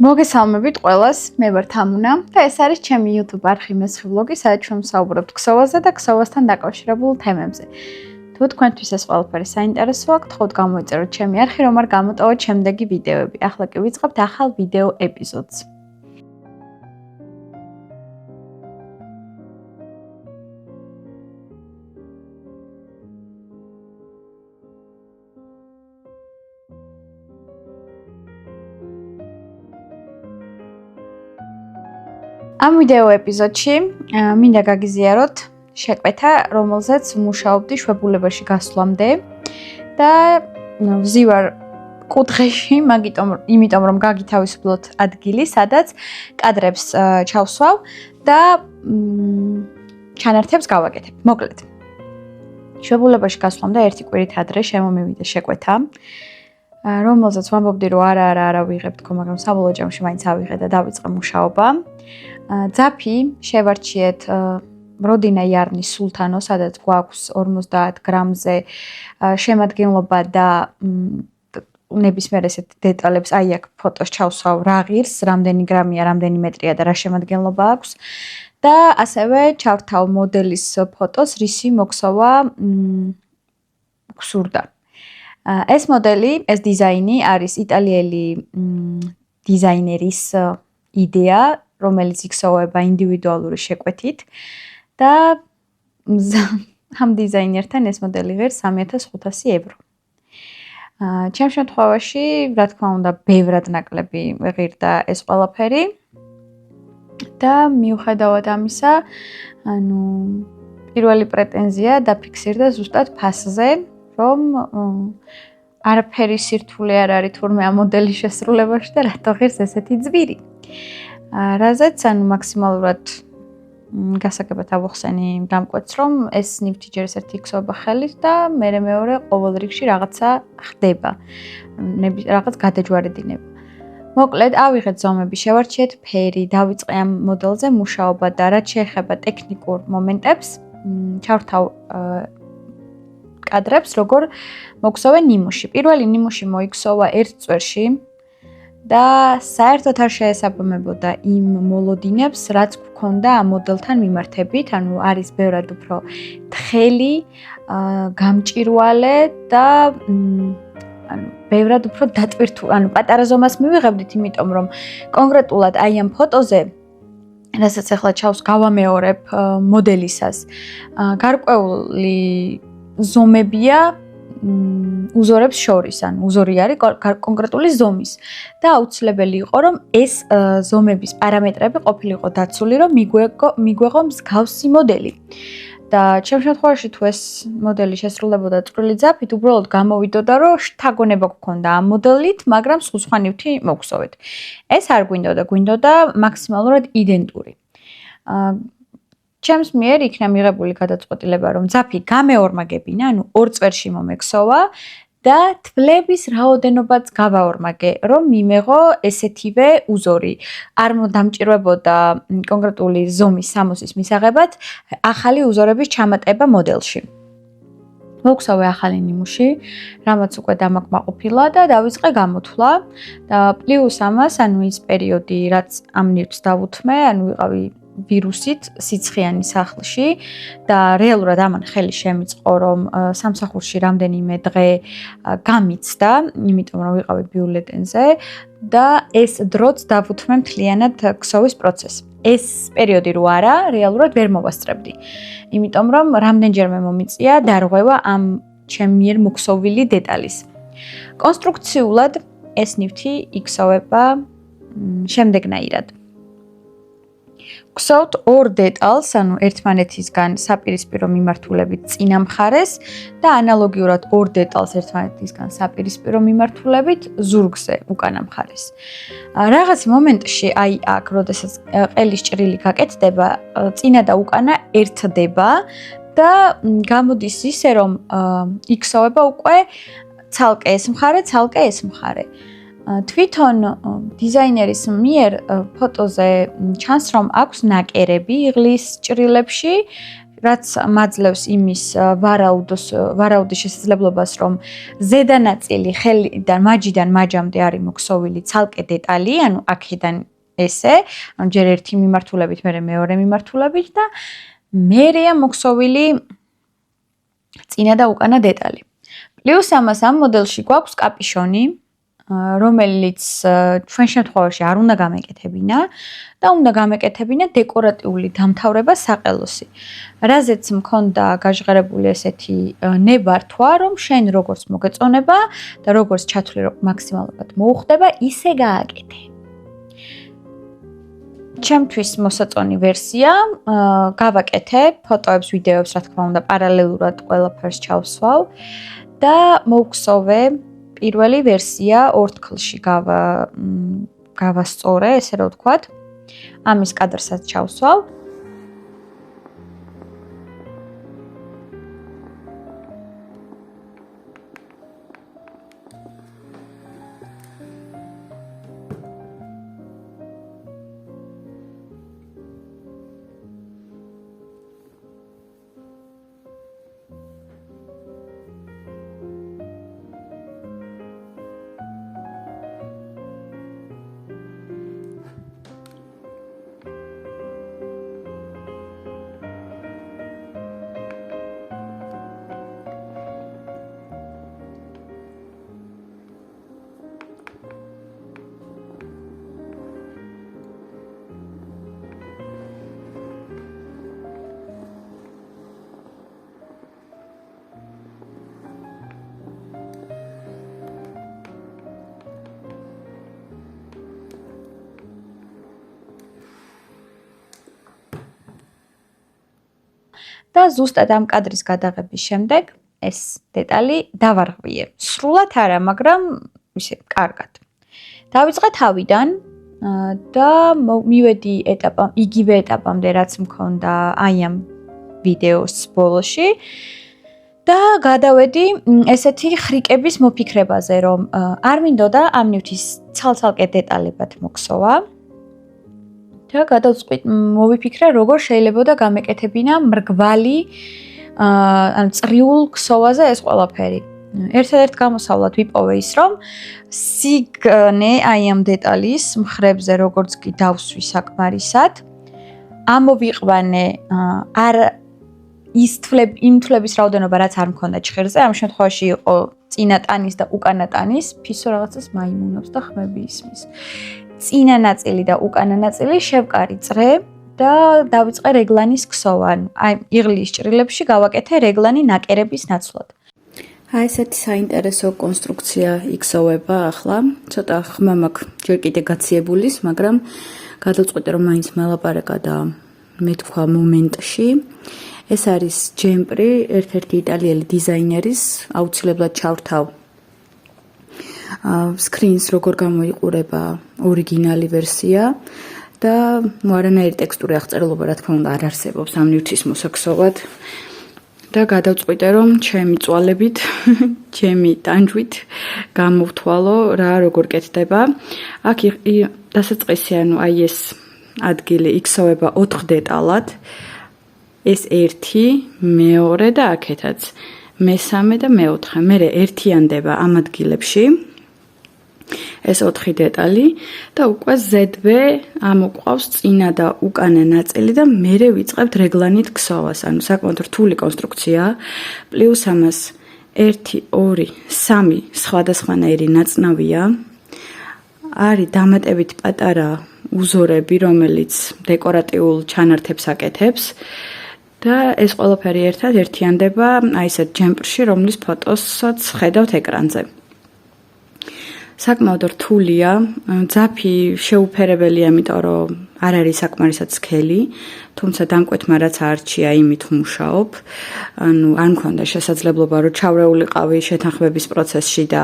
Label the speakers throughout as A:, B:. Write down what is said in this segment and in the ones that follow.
A: მოგესალმებით ყველას, მე ვარ თამუნა და ეს არის ჩემი YouTube არხი მესხი ვლოგი, სადაც ჩვენ ვსაუბრობთ ქსოვაზე და ქსოვასთან დაკავშირებულ თემებზე. თუ თქვენთვის ეს ყველაფერი საინტერესოა, გთხოვთ გამოიწეროთ ჩემი არხი, რომ არ გამოტოვოთ შემდეგი ვიდეოები. ახლა კი ვიწყებთ ახალ ვიდეო ეპიზოდს. ამ ვიდეო ეპიზოდში მინდა გაგიზიაროთ შეკვეთა, რომელზეც მუშაობდი შვებულებაში გასვლამდე და ვზივარ კუთხეში, იმიტომ რომ გაგითავისუფლოთ ადგილი, სადაც კადრებს ჩავსვავ და ჩანართებს გავაკეთებ. მოკლედ, შვებულებაში გასვლამდე ერთი კვირით ადრე შემომივიდა შეკვეთა, რომელზეც ვამბობდი, რომ არა ვიღებ თქო, მაგრამ საბოლოო ჯამში მაინც ავიღე და დავიწყე მუშაობა. ძაფი შევარჩიეთ როდინა იარნის სულთანო, სადაც გვაქვს 50 გრამზე შემადგენლობა და ნებისმიერ ესეთ დეტალებს, აი აქ ფოტოს ჩავსვავ რა ღირს, რამდენი გრამია, რამდენი მეტრია და რა შემადგენლობა აქვს და ასევე ჩავთავ მოდელის ფოტოს, რისი მოქსოვა გსურდა. ეს მოდელი, ეს დიზაინი არის იტალიელი დიზაინერის იდეა, რომელიც იქსოვება ინდივიდუალური შეკვეთით და ამ დიზაინერთან ეს მოდელი ღირს 3500 евро. ჩემ შემთხვევაში, რა თქმა უნდა, ბევრად ნაკლები ღირდა ეს ყველაფერი და მიუხედავად ამისა, პირველი პრეტენზია დაფიქსირდა ზუსტად ფასზე, რომ არაფერი სირთულე არ არის თურმე ამ მოდელის შესრულებაში და რატო ღირს ესეთი ძვირი. რაზეც მაქსიმალურად გასაგებად ავახსენი დამკვეთს, რომ ეს ნივთი ჯერ ერთი იქსოვება ხელით და მეორე ყოველ რიგში რაღაცა ხდება, რაღაც გადაჯვარედინება. მოკლედ, ავიღეთ ზომები, შევარჩიეთ ფერი, დავიწყე ამ მოდელზე მუშაობა და რაც შეეხება ტექნიკურ მომენტებს, ჩავრთავ კადრებს, როგორ მოგვსოვე ნიმუში. პირველი ნიმუში მოიქსოვა 1 წვერში და საერთოდ არ შეესაბამებოდა იმ მოლოდინებს, რაც გვქონდა ამ მოდელთან მიმართებით, არის ბევრად უფრო თხელი, გამჭირვალე და ბევრად უფრო დატვირთული, პატარა ზომას მივიღებდით, იმიტომ რომ კონკრეტულად აი ამ ფოტოზე, რასაც ახლა ჩავს გავამეორებ მოდელისას, გარკვეული ზომებია უზორებს შორის, უზორი არის კონკრეტული ზომის და აუცილებელი იყო, რომ ეს ზომების პარამეტრები ყოფილიყო დაცული, რომ მიგვეღო მსგავსი მოდელი. და ჩემ შემთხვევაში თუ ეს მოდელი შესრულებოდა წვრილი ძაფით, უბრალოდ გამოვიდოდა, რომ შთაგონება გქონდა ამ მოდელით, მაგრამ სხვა ნივთი მოგსოვეთ. ეს არ გვინდოდა მაქსიმალურად იდენტური. ჩემს მიერ იქნა მიღებული გადაწყვეტილება, რომ ძაფი გამეორმაგებინა, 2 წვერში მომექსოვა და თვლების რაოდენობაც გავაორმაგე, რომ მიმეღო ესეთივე უზორი. არ დამჭირვებოდა კონკრეტული ზომის სამოსის მისაღებად ახალი უზორების ჩამატება მოდელში. მოვქსოვე ახალი ნიმუში, რამაც უკვე დამაკმაყოფილა და დავიწყე გამოთვლა და პლუს ამას, ის პერიოდი, რაც ამ ნივთს დავუთმე, ვიყავი ვირუსით სიცხიანი სახლში და რეალურად ამან ხელი შემიწყო, რომ სამსახურში რამდენიმე დღე გამიცდა, იმიტომ რომ ვიყავი ბიულეტენზე და ეს დროც დავუთმე მთლიანად ქსოვის პროცესს. ეს პერიოდი რო არა, რეალურად ვერ მოვასწრებდი. იმიტომ რომ რამდენჯერმე მომიწია დარღვევა ამ ჩემ მიერ მოქსოვილი დეტალის. კონსტრუქციულად ეს ნივთი იქსოვება შემდეგნაირად. გვსოვთ 2 დეტალს, ერთმანეთისგან საპირისპირო მიმართულებით წინა მხარეს და ანალოგიურად 2 დეტალს ერთმანეთისგან საპირისპირო მიმართულებით ზურგზე უკანა მხარეს. რაღაც მომენტში, აი აქ, როდესაც ყელის ჭრილი გაკეთდება, წინა და უკანა ერთდება და გამოდის ისე, რომ იქსოვება უკვე ცალკე ეს მხარე. თვითონ დიზაინერის მიერ ფოტოზე ჩანს, რომ აქვს ნაკერები იღლის ჭრილებში, რაც მაძლევს იმის ვარაუდის შესაძლებლობას, რომ ზედა ნაწილი ხელიდან მაჯიდან მაჯამდე არის მოქსოვილი ცალკე დეტალი, ანუ აქედან ესე, ანუ ჯერ ერთი მიმართულებით, მერე მეორე მიმართულებით და მერეა მოქსოვილი წინა და უკანა დეტალი. პლუს ამას ამ მოდელში გვაქვს კაპიშონი, რომელიც ჩვენ შემთხვევაში არ უნდა გამეკეთებინა და უნდა გამეკეთებინა დეკორატიული დამთავრება საყელოსი. რაზეც მქონდა გაჟღერებული ესეთი ნებართვა, რომ შენ როგორც მოგეწონება და როგორც ჩათვლი მაქსიმალურად მოუხდება, ისე გააკეთე. ჩემთვის მოსაწონი ვერსია, გავაკეთე ფოტოებს, ვიდეოებს, რა თქმა უნდა, პარალელურად ყველაფერს ჩავსვავ და მოვქსოვე პირველი ვერსია ორთქლში გავასწორე, ესე რომ ვთქვათ. ამის კადრსაც ჩავსვავ. და ზუსტად ამ კადრის გადაღების შემდეგ ეს დეტალი დავარღვიე. სრულად არა, მაგრამ ისე კარგად. დავიწყე თავიდან და მივედი იგივე ეტაპამდე, რაც მქონდა აი ამ ვიდეოს ბოლოში და გადავედი ესეთი ხრიკების მოფიქრებაზე, რომ არ მინდოდა ამ ნივთის ცალ-ცალკე დეტალებად მოქსოვა. და მოვიფიქრე, როგორ შეიძლება გამეკეთებინა მრგვალი ან წრიულ ქსოვაზე ეს ყველაფერი. ერთადერთ გამოსავლად ვიპოვე ის, რომ სიგნე აი ამ დეტალის მხრებზე როგორც კი დავსვი საკმარისად, ამოვიყვანე იმ თვლების რაოდენობა, რაც არ მქონდა ჭხირზე, ამ შემთხვევაში იყო წინა ტანის და უკანა ტანის, ფისო რაღაცას მაიმუნობს და ხმები ისმის. წინა ნაწილი და უკანა ნაწილი შევკარიწრე და დავიწყე რეგლანის ქსოვა. აი, იღლის ჭრილებში გავაკეთე რეგლანი ნაკერების ნაცვლად.
B: აი, ესეთი საინტერესო კონსტრუქცია იქსოვება ახლა. ცოტა ხმა მაქვს ჯერ კიდე გაციებულის, მაგრამ გადავწყვიტე, რომ მაინც მელაპარაკა და მეთქვა მომენტში. ეს არის ჯემპრი, ერთ-ერთი იტალიელი დიზაინერის, აუცილებლად ჩავრთავ სკრინს როგორ გამოიყურება ორიგინალი ვერსია და არანაირი ტექსტური აღწერილობა რა თქმა უნდა არ არსებობს ამ ნივთის მოსაქსოვად და გადავწყვიტე რომ ჩემი წვალებით, ჩემი ტანჯვით გამოვთვალო რა როგორ კეთდება. აქ დასაწყისი ანუ აი ეს ადგილი იქსოვება 4 დეტალად. ეს 1, მეორე და აქეთაც მესამე და მეოთხე. მერე ერთიანდება ამ ადგილებში. ეს 4 დეტალი და უკვე ზედვე ამოყვავს წინა და უკანა ნაწილი და მერე ვიწყებთ რეგლანით ქსოვას. ანუ საკმაოდ რთული კონსტრუქცია. პლუს ამას 1, 2, 3 სხვადასხვანაირი ნაწნავია. არის დამატებით პატარა უზორები, რომელიც დეკორატიულ ჩანართებს აკეთებს. და ეს ყველაფერი ერთად ერთიანდება აი ესეთ ჯემპრში, რომლის ფოტოსაც ხედავთ ეკრანზე. საკმაოდ რთულია, ძაფი შეუფერებელია, იმიტომ რომ არ არის საკმარისად სქელი, თუმცა დამკვეთმა რაც არჩია, იმით ვმუშაობ. ანუ არ მქონდა შესაძლებლობა, რომ ჩავრეულიყავი შეთანხმების პროცესში და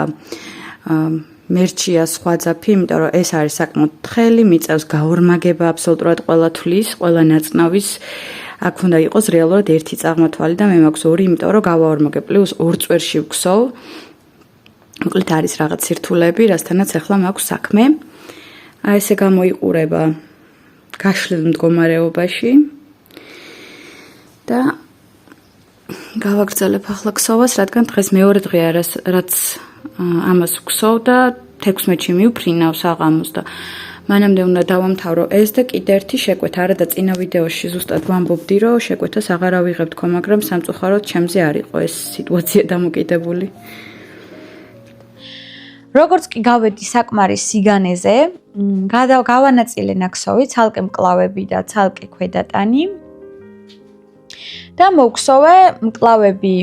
B: მერჩია სხვა ძაფი, იმიტომ რომ ეს არის საკმაოდ თხელი, მიწევს გაორმაგება აბსოლუტურად ყველა თვლის, ყველა ნაწნავის. აქ უნდა იყოს რეალურად ერთი წაღმართვალი და მე მაქვს 2, იმიტომ რომ გავაორმაგე პლუს 2 წვერში ვქსოვ. მოკლედ არის რაღაც სირთულეები, რასთანაც ახლა მაქვს საქმე. აი ესე გამოიყურება გაშლილ მდგომარეობაში. და გავაგრძელებ ახლა ქსოვას, რადგან დღეს მეორე დღეა, რაც ამას ვქსოვ და 16-ში მივფრინავს აღამოს და მანამდე უნდა დავამთავრო ეს და კიდე ერთი შეკვეთა. არა და წინა ვიდეოში ზუსტად ვამბობდი, რომ შეკვეთას აღარ ავიღებ თქო, მაგრამ სამწუხაროდ ჩემზე არ იყო ეს სიტუაცია დამოკიდებული.
A: როგორც კი გავედი საკმარის სიგანეზე, გავანაწილე ნაქსოვი, ცალკე მკლავები და ცალკე ქვედატანი. და მოვქსოვე მკლავები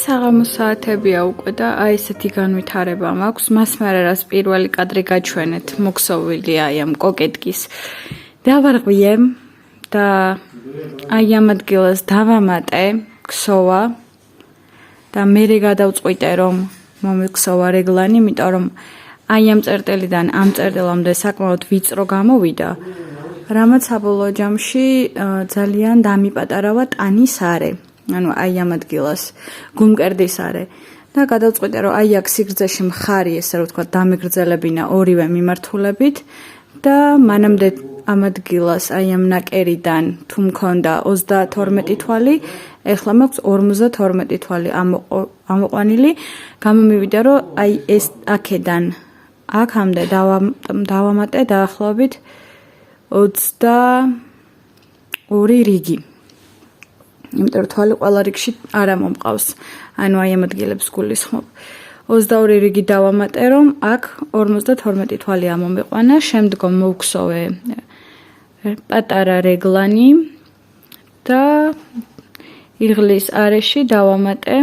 B: საღამოს საათებია უკვე და აი ესეთი განვითარება მაქვს. მას მერე რაც პირველი კადრი გაჩვენეთ, მოქსოვილია აი ამ კოკეტკის. დავარღვიე და აი ამ ადგილას დავამატე ქსოვა და მერე გადავწყვიტე რომ მომიქსოვა რეგლანი, იმიტომ რომ აი ამ წერტილიდან ამ წერტილამდე საკმაოდ ვიწრო გამოვიდა. რამაც საბოლოო ჯამში ძალიან დამიპატარავა ტანის არე. ანუ აი ამ ადგილას გუმკერდის არე და გადავწყვიტე რომ აი აქ სიგრძეში მხარი ესე რომ ვთქვა დამეგრძელებინა ორივე მიმართულებით და მანამდე ამ ადგილას აი ამ ნაკერიდან თუ მქონდა 32 თვალი, ეხლა მაქვს 52 თვალი ამოყვანილი. გამომივიდა რომ აი ეს აქედან აქამდე დავამატე დაახლოებით 22 რიგი. იმიტომ რომ თვალი ყველა რიგში არ მომყავს. ანუ აი ამ ადგილებს გულისხმობ. 22 რიგი დავამატე, რომ აქ 52 თვალი ამომიყვანა, შემდგომ მოვქსოვე პატარა რეგლანი და ირგლის არეში დავამატე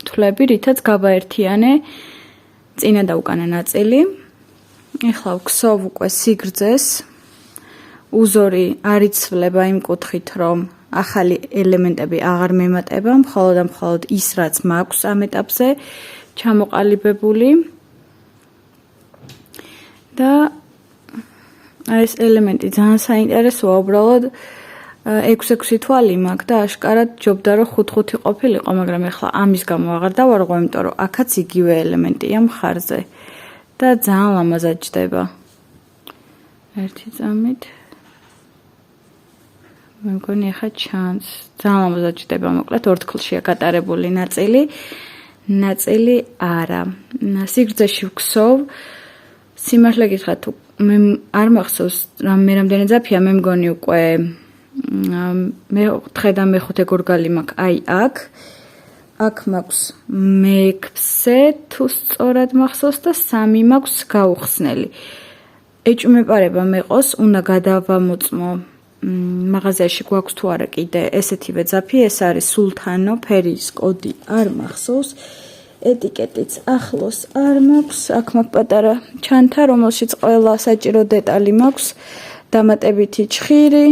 B: თვლები, რითაც გავაერთიანე წინა და უკანა ნაწილი. ეხლა ვქსოვ უკვე სიგრძეს. უზორი არ იცვლება იმ კუთხით, რომ ახალი ელემენტები აღარ მემატება, მხოლოდ და მხოლოდ ის, რაც მაქვს ამ ეტაპზე ჩამოყალიბებული. და ეს ელემენტი ძალიან საინტერესოა, უბრალოდ 6-6 თვალი მაქვს და აშკარად ჯობდა რომ 5-5 ყოფილიყო, მაგრამ ეხლა ამის გამო აღარ დავარღვე, იმიტომ რომ აქაც იგივე ელემენტია მხარზე და ძალიან ლამაზად ჯდება. ერთი წამით მე მგონი ახლა ჩანს. ძალიან ლამაზად ჯდება, მოკლედ ორთქლშია გატარებული ნაწილი არა. სიგრძეში ვქსოვ. სიმართლე გითხრათ, მე არ მახსოვს მე რამდენი ძაფია, მე მგონი უკვე მე-4 და მე-5 გორგალი მაქვს აი აქ. აქ მაქვს მე-6 თუ სწორად მახსოვს და 3 მაქვს გაუხსნელი. ეჭვმეპარება მეყოს, უნდა გადავამოწმო მაღაზიაში გვაქვს თუ არა კიდე ესეთივე ძაფი, ეს არის სულთანო, ფერის კოდი არ მახსოვს, ეტიკეტიც ახლოს არ მაქვს, აქ მაქვს პატარა ჩანთა, რომელშიც ყველა საჭირო დეტალი მაქვს, დამატებითი ჩხირი,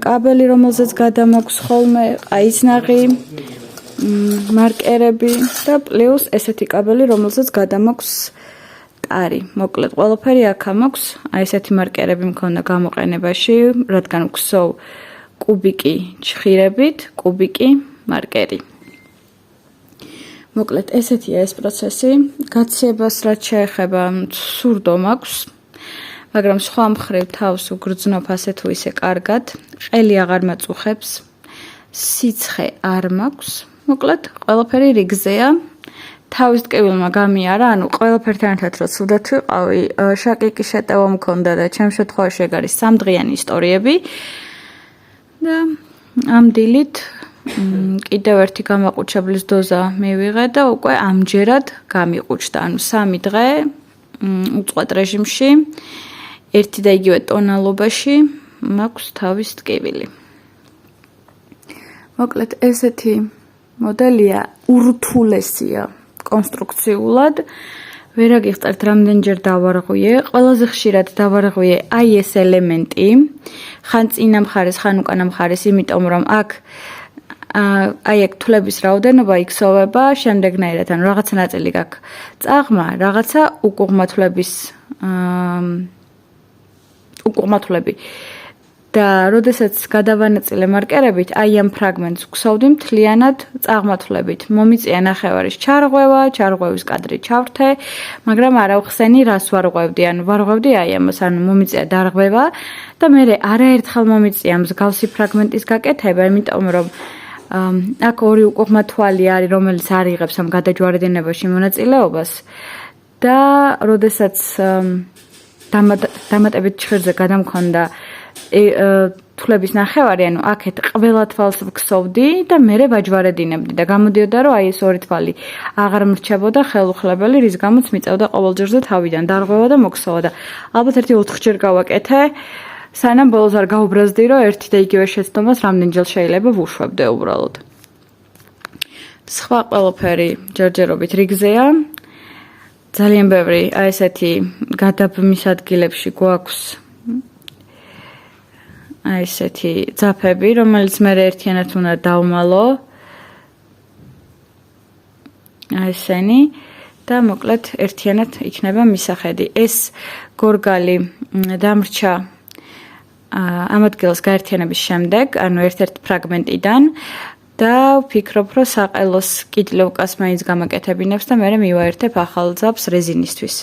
B: კაბელი, რომელზეც გადამაქვს ხოლმე, ყაისნაღი, მარკერები და პლუს ესეთი კაბელი, რომელზეც გადამაქვს ტარი. მოკლედ ყველაფერი აქ მაქვს. აი ესეთი მარკერები მქონდა გამოყენებაში, რადგან ვქსოვ კუბიკი ჩხირებით, კუბიკი მარკერი. მოკლედ ესეთია ეს პროცესი. გაციებას რაც შეეხება, სურდო მაქვს, მაგრამ სხვა მხრივ თავს უგრძნობ ასე თუ ისე კარგად. ყელი აღარ მაწუხებს. სიცხე არ მაქვს. მოკლედ ყველაფერი რიგზეა. თავის ტკივილმა გამიარა, ანუ ყველაფერთან ერთად რო ცუდად ვიყავი, შაკიკი შეტევა მქონდა და ჩემ შემთხვევაში ეგ არის 3 დღიანი ისტორიები. და ამ დილით კიდევ ერთი გამაყუჩებლის დოზა მივიღე და უკვე ამჯერად გამიყუჩდა, ანუ 3 დღე უწყვეტ რეჟიმში, ერთი და იგივე ტონალობაში მაქვს თავის ტკივილი. მოკლედ ესეთი მოდელია, ურთულესია კონსტრუქციულად. ვერ აგიხსენებთ რამდენჯერ დავარღვიე, ყველაზე ხშირად დავარღვიე აი ეს ელემენტი, ხან წინა მხარეს, ხან უკანა მხარეს, იმიტომ რომ აქ აი ეგ თვლების რაოდენობა იქსოვება შემდეგნაირად, ანუ რაღაცა ნაწილი გაქვს წაღმა, რაღაცა უკუღმათვლები. და როდესაც გადავანაწილე მარკერებით, აი ამ ფრაგმენტს ვქსოვდი მთლიანად წაღმათვლებით. მომიწია ნახევარის ჩარღვევა, ჩარღვევის კადრი ჩავრთე, მაგრამ არ ავხსენი რას ვარღვევდი, ანუ ვარღვევდი აი ამას, ანუ მომიწია დარღვევა და მე არაერთხელ მომიწია მსგავსი ფრაგმენტის გაკეთება, იმიტომ რომ აქ ორი უკუღმათვალი არის, რომელიც არ იღებს ამ გადაჯვარედინებაში მონაწილეობას და როდესაც დამატებით ჭხირზე გადამქონდა თვლების ნახევარი, ანუ აქეთ ყველა თვალს ვქსოვდი და მე ვაჯვარედინებდი და გამოდიოდა რომ აი ეს ორი თვალი აღარ მრჩებოდა ხელუხლებელი, რის გამოც მიწევდა ყოველ ჯერზე თავიდან დარღვევა და მოქსოვა და ალბათ ერთი 4-ჯერ გავაკეთე, სანამ ბოლოს არ გაუბრაზდი რომ ერთი და იგივე შეცდომას რამდენჯერ შეიძლება ვუშვებდე უბრალოდ. სხვა ყველაფერი ჯერჯერობით რიგზეა. ძალიან ბევრი აი ესეთი გადაბმის ადგილებში გვაქვს აი ესეთი ძაფები, რომელიც მე ერთიანად უნდა დავმალო. აი ესენი და მოკლედ ერთიანად იქნება მისახედი. ეს გორგალი დამრჩა ამ ადგილას გაერთიანების შემდეგ, ანუ ერთ-ერთ ფრაგმენტიდან და ვფიქრობ, რომ საყელოს კიტლოვკას მაინც გამაკეთებინებს და მე მივაერთებ ახალ ძაფს რეზინისთვის.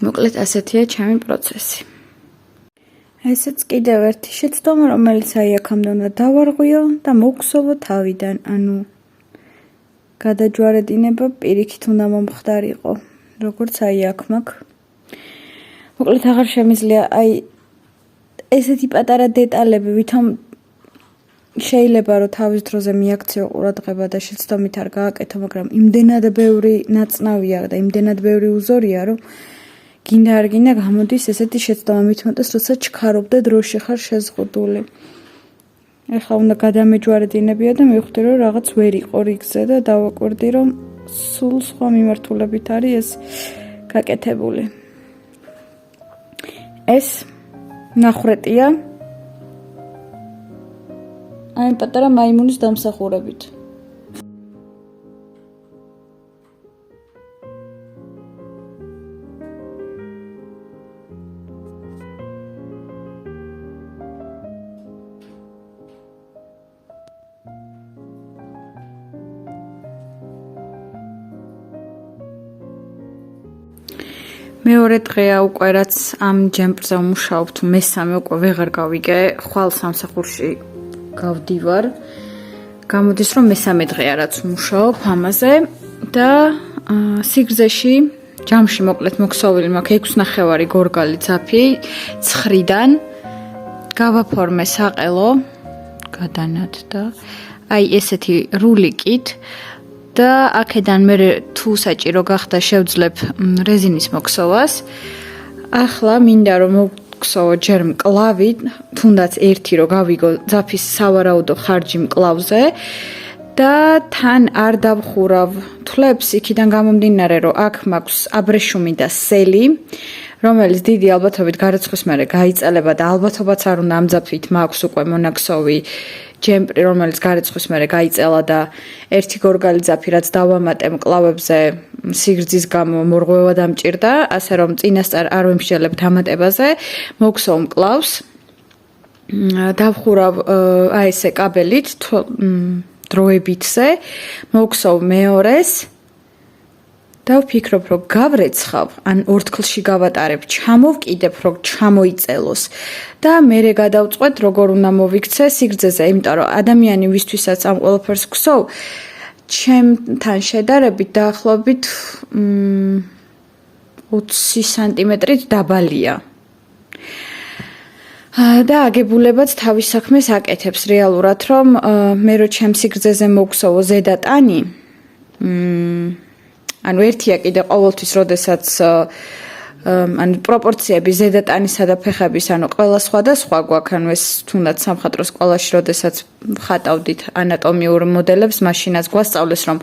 B: მოკლედ ასეთია ჩემი პროცესი. ესეც კიდევ ერთი შეცდომა, რომელიც აი აქამდე უნდა დავარღვიო და მოვქსოვო თავიდან, ანუ გადაჯვარედინება პირიქით უნდა მომხდარიყო, როგორც აი აქ მაქვს. მოკლედ აღარ შემიძლია აი ესეთი პატარა დეტალები, ვითომ შეიძლება რომ თავის დროზე მიაქციო ყურადღება და შეცდომით არ გააკეთო, მაგრამ იმდენად ბევრი ნაწნავია და იმდენად ბევრი უზორია, რომ გინდა არ გინდა გამოდის ესეთი შეცდომა მithumetes, როცა ჩქარობ და დროში ხარ შეზღუდული. ეხლა უნდა გადამეჯვარედინებია და მივხვდი რომ რაღაც ვერ იყო რიგზე და დავაკვირდი რომ სულ სხვა მიმართულებით არის ეს გაკეთებული. ეს ნახრეტია აი პატარა მაიმუნის დამსახურებით. მეორე დღეა უკვე რაც ამ ჯემპრზე ვმუშაობ, მესამე უკვე ვეღარ გავიგე, ხვალ სამსახურში გავდივარ. გამოდის რომ მესამე დღეა რაც ვმუშაობ ამაზე და სიგრძეში ჯამში მოკლედ მოქსოვილი მაქვს 6.5 გორგალი ძაფი 9-დან. გავაფორმე საყელო გადანად და აი ესეთი რულიკით და აქედან მე თუ საჭირო გახდა შევძლებ რეზინის მოქსოვას. ახლა მინდა რომ მოვქსოვო ჯერ მკლავი, თუნდაც ერთი რომ გავიგო ძაფის სავარაუდო ხარჯი მკლავზე და თან არ დავხურავ თვლებს იქიდან გამომდინარე რომ აქ მაქვს აბრეშუმი და სელი, რომელიც დიდი ალბათობით გარიცხვის მერე გაიწელება და ალბათობაც არ უნდა ამ ძაფით მაქვს უკვე მონაქსოვი ჯემპრი, რომელიც გარიცხვის მერე გაიწელა და ერთი გორგალი ძაფი რაც დავამატე მკლავებზე სიგრძის გამო მორღვევა დამჭირდა, ასე რომ წინასწარ არ ვემსჯელებ დამატებაზე, მოვქსოვ მკლავს, დავხურავ აი ესე კაბელით დროებითზე, მოვქსოვ მეორეს და ვფიქრობ, რომ გავრეცხავ, ან ორთქლში გავატარებ, ჩამოვკიდებ, რომ ჩამოიწელოს და მერე გადავწყვეტ, როგორ უნდა მოვიქცე სიგრძეზე, იმიტომ რომ ადამიანი ვისთვისაც ამ ყველაფერს გვსოვ, ჩემთან შედარებით დაახლოებით 20 სანტიმეტრით დაბალია. და აგებულებაც თავის საქმეს აკეთებს რეალურად, რომ მე რო ჩემ სიგრძეზე მოვქსოვო ზედა ტანი, ანუ ერთია კიდე ყოველთვის, როდესაც ანუ პროპორციები ზედატანისა და ფეხების, ანუ ყველა სხვა გვაქვს, ანუ ეს თუნდაც სამხატვრო სკოლაში, როდესაც ხატავდით ანატომიურ მოდელებს, მაშინაც გვასწავლეს, რომ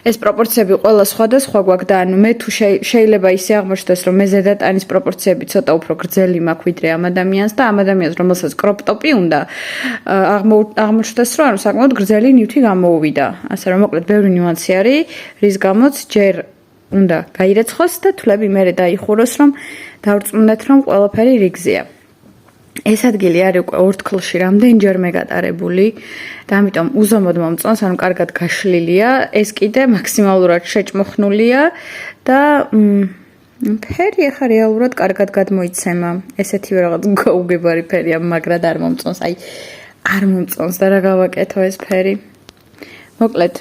B: ეს პროპორციები ყველა სხვა გვაქვს და ანუ მე თუ შეიძლება ისე აღმოჩნდეს, რომ მე ზედატანის პროპორციები ცოტა უფრო გრძელი მაქვს ვიდრე ამ ადამიანს და ამ ადამიანს, რომელსაც კროპტოპი უნდა, აღმოჩნდეს, რომ ანუ საკმაოდ გრძელი ნივთი გამოუვიდა. ასე რომ მოკლედ ბევრი ნიუანსი არის, რის გამოც ჯერ უნდა გაირეცხოს და თვლები მერე დაიხუროს, რომ დავრწმუნდეთ, რომ ყველაფერი რიგზეა. ეს ადგილი არის უკვე ორთქლში რამდენჯერმე გატარებული და ამიტომ უზომოდ მომწონს, ანუ კარგად გაშლილია, ეს კიდე მაქსიმალურად შეჭმოხნულია და ფერი ახლა რეალურად კარგად გადმოიცემა. ესეთივე რაღაც გაუგებარი ფერია, მაგრამ არ მომწონს, არ მომწონს და რა გავაკეთო ეს ფერი. მოკლედ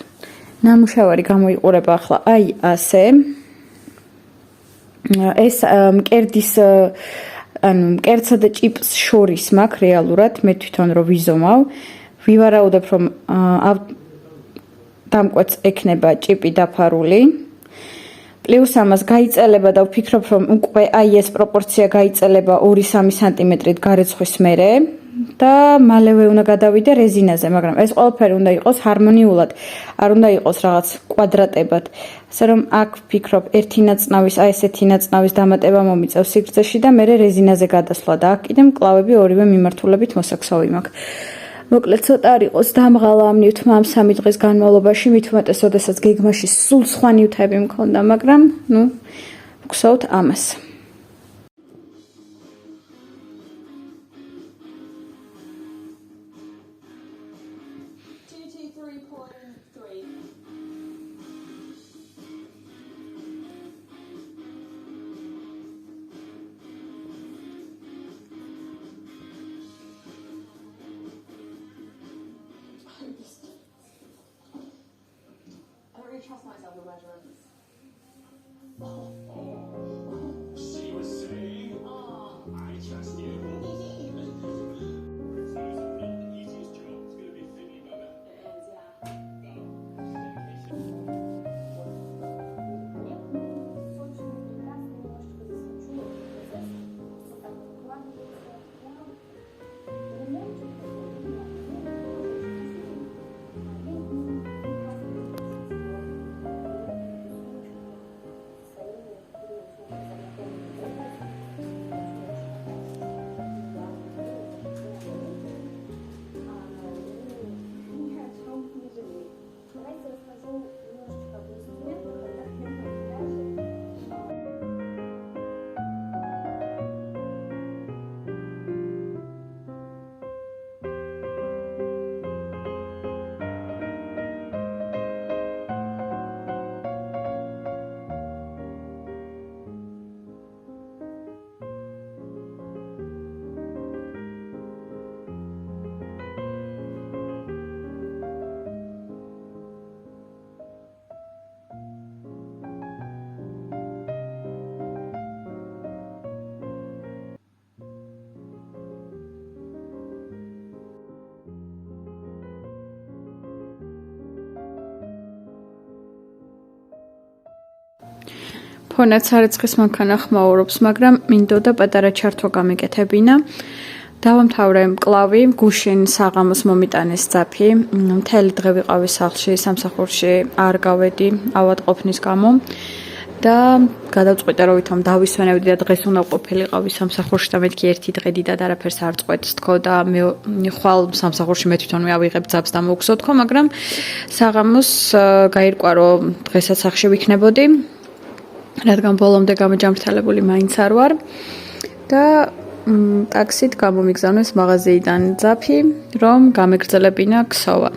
B: ნამუშევარი გამოიყურება ახლა ასე. ეს მკერდის ანუ მკერდსა და ჭიპს შორის მაქვს რეალურად, მე თვითონ რო ვიზომავ, ვივარაუდებ, რომ დამკვეთს ექნება ჭიპი დაფარული. პლუს ამას გაიწელება და ვფიქრობ, რომ უკვე ეს პროპორცია გაიწელება 2-3 სანტიმეტრით გარეცხვის მერე. და მალევე უნდა გადავიდე რეზინაზე, მაგრამ ეს ყველაფერი უნდა იყოს ჰარმონიულად, არ უნდა იყოს რაღაც კვადრატებად. ასე რომ აქ ვფიქრობ, ერთი ნაწნავის, ესეთი ნაწნავის დამატება მომიწევს სიგრძეში და მერე რეზინაზე გადასვლა და აქ კიდე მკლავები ორივე მიმართულებით მოსაქსოვი მაქვს. მოკლედ ცოტა არ იყოს დამღალა ამ ნივთმა ამ 3 დღის განმავლობაში, მით უმეტეს, როდესაც გეგმაში სულ სხვა ნივთები მქონდა, მაგრამ ვგსოვთ ამას.
C: Trust myself with measurements. She was saying, I trust you. So the easiest job is going to be thinking about it. It is,
B: ფონაც არიცხის მანქანა ხმაურობს, მაგრამ მინდოდა პატარა ჩართვა გამეკეთებინა. დავამთავრე მკლავი, გუშინ საღამოს მომიტანეს ძაფი, მთელი დღე ვიყავი სახლში, სამსახურში არ გავედი ავადმყოფნის გამო და გადავწყვიტე, რომ ვითომ დავისვენებდი და დღეს უნდა ყოფილიყავი სამსახურში და მეთქი ერთი დღე დიდად არაფერს არ წყვეტს თქო და მე ხვალ სამსახურში მე თვითონ ავიღებ ძაფს და მოვგზო თქო, მაგრამ საღამოს გაირკვა, რომ დღესაც სახლში ვიქნებოდი. რადგან ბოლომდე გამეჯამრთელებული მაინც არ ვარ და ტაქსით გამომიგზავნეს მაღაზიიდან ძაფი, რომ გამეგრძელებინა ქსოვა.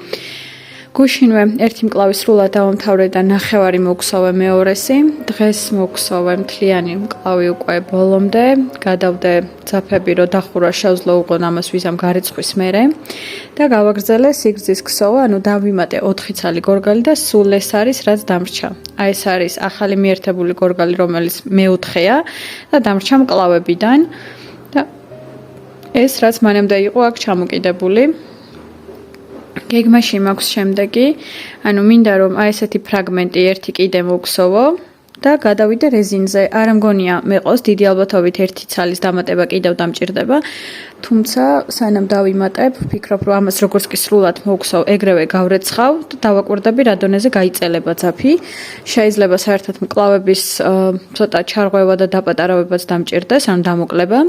B: გუშინვე ერთი მკლავი სრულად დავამთავრე და ნახევარი მოგსოვე მეორესი. დღეს მოგსოვე მთლიანი მკლავი უკვე ბოლომდე. გადავდე ძაფები, რომ დახურვა შეძლო უყონ ამას ვიზამ გარეცხვის მერე და გავაგრძელე სიგრძის ქსოვა, ანუ დავიმატე 4 ცალი გორგალი და სულ ეს არის, რაც დამრჩა. ეს არის ახალი მიერთებული გორგალი, რომელიც მეოთხეა და დამრჩა მკლავებიდან და ეს რაც მანამდე იყო აქ ჩამოკიდებული. გეგმაში მაქვს შემდეგი, ანუ მინდა რომ ესეთი ფრაგმენტი ერთი კიდე მოგსოვო და გადავიდე რეზინზე. არ მგონია მეყოს დიდი ალბათობით ერთი ცალის დამატება კიდევ დამჭირდება. თუმცა სანამ დავიმატებ, ვფიქრობ, რომ ამას როგორც კი სრულად მოვქსოვ, ეგრევე გავრეცხავ და დავაკვირდები რა დონეზე გაიწელება ძაფი. შეიძლება საერთოდ მკლავების ცოტა ჩარღვევა და დაპატარავებაც დამჭირდეს, ანუ დამოკლება.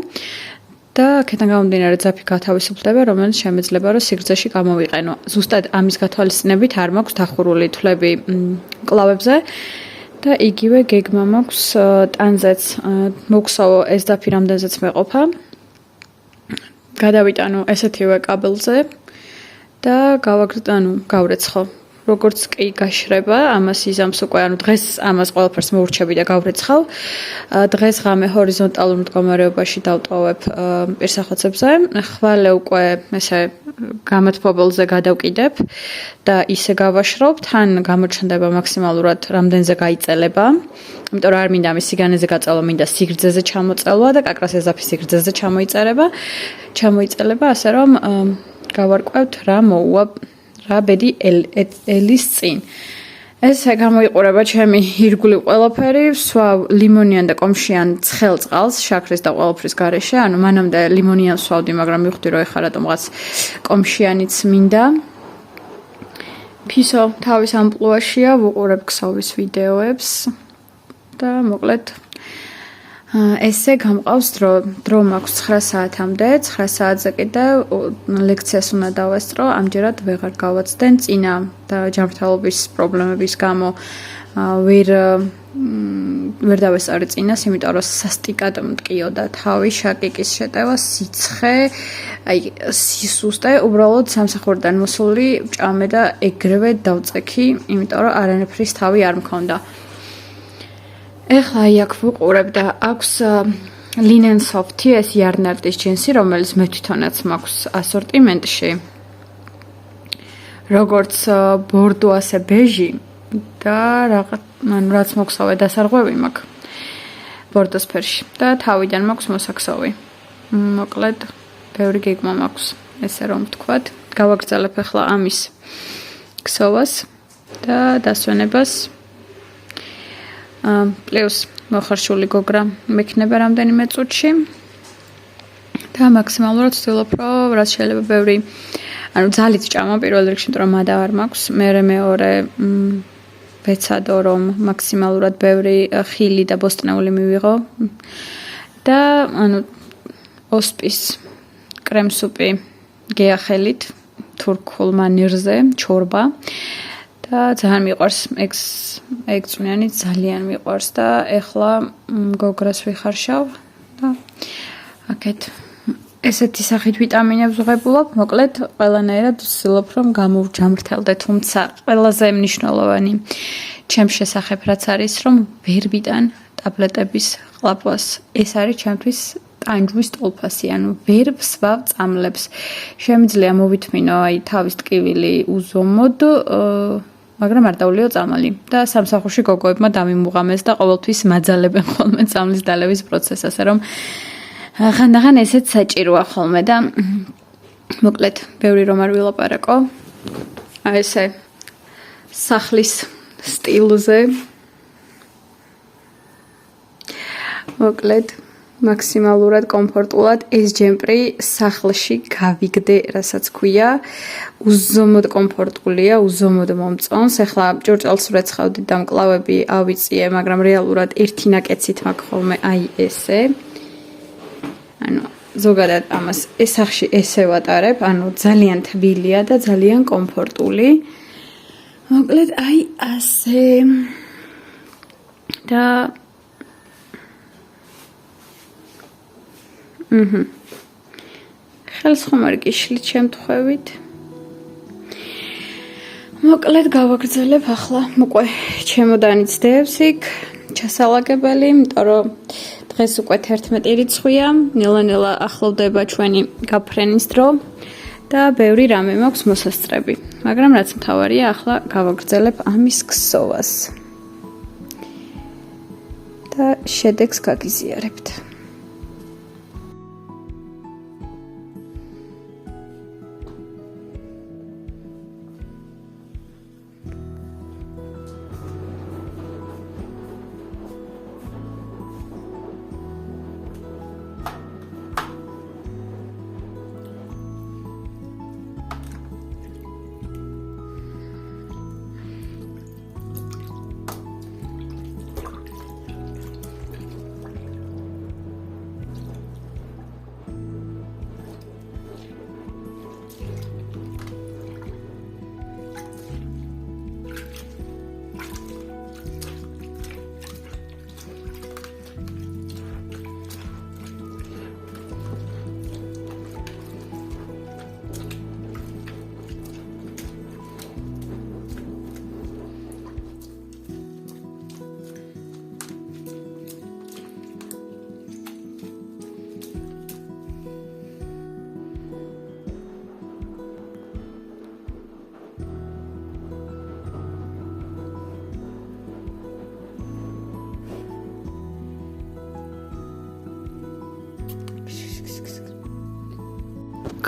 B: და აქედან გამომდინარე ძაფი გათავისუფლდება, რომელიც შემეძლება რომ სიგრძეში გამოვიყენო. ზუსტად ამის გათვალისწინებით არ მაქვს დახურული თვლები მკლავებზე. და იგივე გეგმა მაქვს ტანზეც მოვქსოვო ეს დაფი რამდენზეც მეყოფა. გადავიტანო ესეთივე კაბელზე და გავრეცხო. როგორც კი გაშრება, ამას იზამს უკვე, ანუ დღეს ამას ყველაფერს მოურჩები და გავრეცხავ. დღეს ღამე ჰორიზონტალურ მდგომარეობაში დავტოვებ პირსახოცებზე. ხვალე უკვე ესე გამათბობელზე გადავკიდებ და ისე გავაშრობ, თან გამოჩნდება მაქსიმალურად რამდენზე გაიწელება. იმიტომ რომ არ მინდა ამის სიგანეზე გაწელვა, მინდა სიგრძეზე ჩამოწელვა და კაკრას ეზაფი სიგრძეზე ჩამოიწელება, ასე რომ გავარკვევთ რა მოუვა რა ბედი ელის წინ. ესე გამოიყურება ჩემი ირგვლივ ყველაფერი, სვავ ლიმონიან და კომშიან ცხელ წყალს, შაქრის და ყველაფრის გარეშე, ანუ მანამდე ლიმონიანს სვავდი, მაგრამ მივხვდი რომ ეხლა რატომღაც კომშიანიც მინდა. ფისო თავის ამპლუაშია, ვუყურებ ქსოვის ვიდეოებს და მოკლედ ესე გამყავს დრო მაქვს 9 საათამდე, 9 საათზე კიდევ ლექციას უნდა დავესწრო, ამჯერად ვეღარ გავაცდენ წინა და ჯანმრთელობის პრობლემების გამო ვერ დავესწარი წინას, იმიტომ რომ სასტიკად მტკიოდა თავი, შაკიკის შეტევა, სიცხე, სისუსტე, უბრალოდ სამსახურიდან მოსული ჭამე და ეგრევე დავწექი, იმიტომ რომ არანაირის თავი არ მქონდა. ეხლა აქ ვუყურებ და აქვს Linen Soft ეს იარნარტის ჯინსი, რომელიც მე თვითონაც მაქვს ასორტიმენტში. როგორც ბორდო, ასე ბეჟი და რაც მოქსოვე დასარღვევი მაქვს ბორდოსფერში და თავიდან მაქვს მოსაქსოვი. მოკლედ, ბევრი გეგმა მაქვს, ესე რომ ვთქვათ. გავაგრძელებ ახლა ამის ქსოვას და დასვენებას. პლუს მოხარშული გოგრა მექნება რამდენიმე წუთში და მაქსიმალურად ვცდილობ რომ რაც შეიძლება ბევრი ანუ ძალით ჭამა პირველ რიგში, იმიტომ რომ მადა არ მაქვს, მეორე ვეცადო რომ მაქსიმალურად ბევრი ხილი და ბოსტნეული მივიღო და ანუ ოსპის კრემსუპი გეახელით თურქულ მანერზე ჩორბა და ძალიან მიყვარს ეგ წვნიანი ძალიან მიყვარს და ეხლა გოგრას ვიხარშავ და აქეთ ესეთი სახით ვიტამინებს ვღებულობ, მოკლედ ყველანაირად ვცდილობ რომ გამოვჯამრთელდე, თუმცა ყველაზე მნიშვნელოვანი ჩემს შესახებ რაც არის რომ ვერ ვიტან ტაბლეტების ყლაპვას. ეს არის ჩემთვის ტანჯვის ტოლფასი, ანუ ვერ ვსვავ წამლებს. შემიძლია მოვითმინო აი თავის ტკივილი უზომოდ მაგრამ არ დავლიო წამალი და სამსახურში გოგოებმა დამიმუღამეს და ყოველთვის მაძალებენ ხოლმე წამლის დალევის პროცესს, ასე რომ ხანდახან ესეც საჭიროა ხოლმე და მოკლედ ბევრი რომ არ ვილაპარაკო. ესე სახლის სტილზე მოკლედ მაქსიმალურად კომფორტულად ეს ჯემპრი სახლში გავიგდე, რასაც ქვია, უზომოდ კომფორტულია, უზომოდ მომწონს. ეხლა ჭურჭელს ვრეცხავდი და მკლავები ავიწიე, მაგრამ რეალურად ერთი ნაკეცით მაქვს ხოლმე აი ესე. ანუ ზოგადად ამას ეს სახში ესე ვატარებ, ანუ ძალიან თბილია და ძალიან კომფორტული. მოკლედ აი ასე და ხელს ხომ არ გიშლით შემთხვევით. მოკლედ გავაგრძელებ ახლა უკვე ჩემოდანიც დევს იქ ჩასალაგებელი, იმიტომ რომ დღეს უკვე 11 რიცხვია, ნელა-ნელა ახლოვდება ჩვენი გაფრენის დრო და ბევრი რამე მაქვს მოსასწრები. მაგრამ რაც მთავარია, ახლა გავაგრძელებ ამის ქსოვას. და შედეგს გაგიზიარებთ.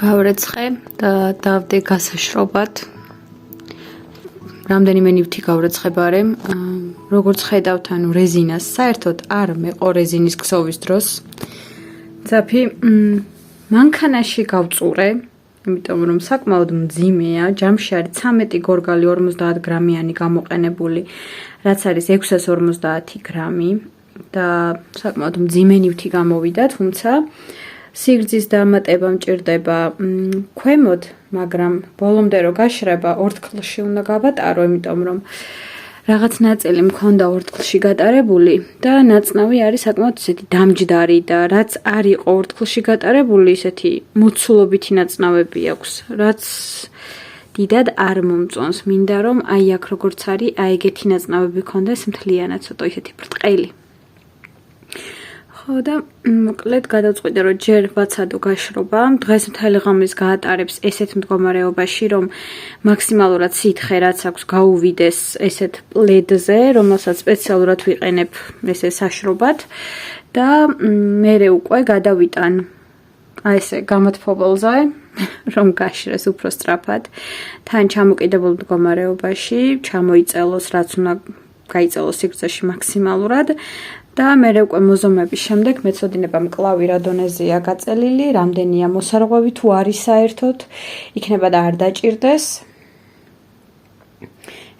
B: გავრეცხე და დავდე გასაშრობად. რამდენიმე ნივთი გავრეცხებარე. როგორც ხედავთ, ანუ რეზინას საერთოდ არ მეყო რეზინის ქსოვის დროს. ძაფი მანქანაში გავწურე, იმიტომ რომ საკმაოდ მძიმეა, ჯამში არის 13 გორგალი 50 გრამიანი გამოყენებული, რაც არის 650 გრამი და საკმაოდ მძიმე ნივთი გამოვიდა, თუმცა სიგრძის დამატება მჭირდება ქვემოთ, მაგრამ ბოლომდე რო გაშრება ორთქლში უნდა გავატარო, იმიტომ რომ რაღაც ნაწილი მქონდა ორთქლში გატარებული და ნაწნავი არის საკმაოდ ისეთი დამჯდარი და რაც არ იყო ორთქლში გატარებული, ისეთი მოცულობითი ნაწნავები აქვს, რაც დიდად არ მომწონს. მინდა რომ აი აქ როგორც არის, აი ეგეთი ნაწნავები ქონდეს მთლიანად, ცოტა ისეთი ბრტყელი. ხო და მოკლედ გადავწყვიტე რომ ჯერ ვაცადო გაშრობა, დღეს მთელი ღამის გაატარებს ესეთ მდგომარეობაში, რომ მაქსიმალურად სითხე რაც აქვს გაუვიდეს ესეთ პლედზე, რომელსაც სპეციალურად ვიყენებ ესე საშრობად და მერე უკვე გადავიტან აი ესე გამოთფობელზე, რომ გაშრეს უფრო სწრაფად, თან ჩამოკიდებულ მდგომარეობაში, ჩამოიწელოს რაც უნდა გაიწელოს სიგრძეში მაქსიმალურად. და მერე უკვე მოზომების შემდეგ მეცოდინება მკლავი რა დონეზეა გაწელილი, რამდენია მოსარღვევი თუ არის საერთოდ, იქნება და არ დაჭირდეს.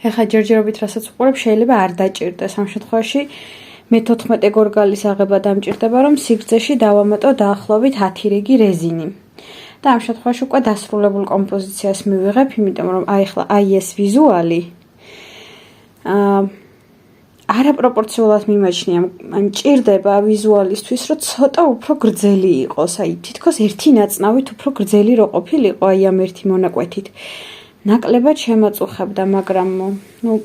B: ეხლა ჯერჯერობით რასაც ვუყურებ, შეიძლება არ დაჭირდეს. ამ შემთხვევაში მე 14 გორგალის აღება დამჭირდება, რომ სიგრძეში დავამატო დაახლოებით 10 რიგი რეზინი. და ამ შემთხვევაში უკვე დასრულებულ კომპოზიციას მივიღებ, იმიტომ რომ ახლა აი ეს ვიზუალი არაპროპორციულად მიმაჩნია, მჭირდება ვიზუალისთვის, რომ ცოტა უფრო გრძელი იყოს, აი თითქოს ერთი ნაწნავით უფრო გრძელი რო ყოფილიყო, აი ამ ერთი მონაკვეთით. ნაკლებად შემაწუხებდა, მაგრამ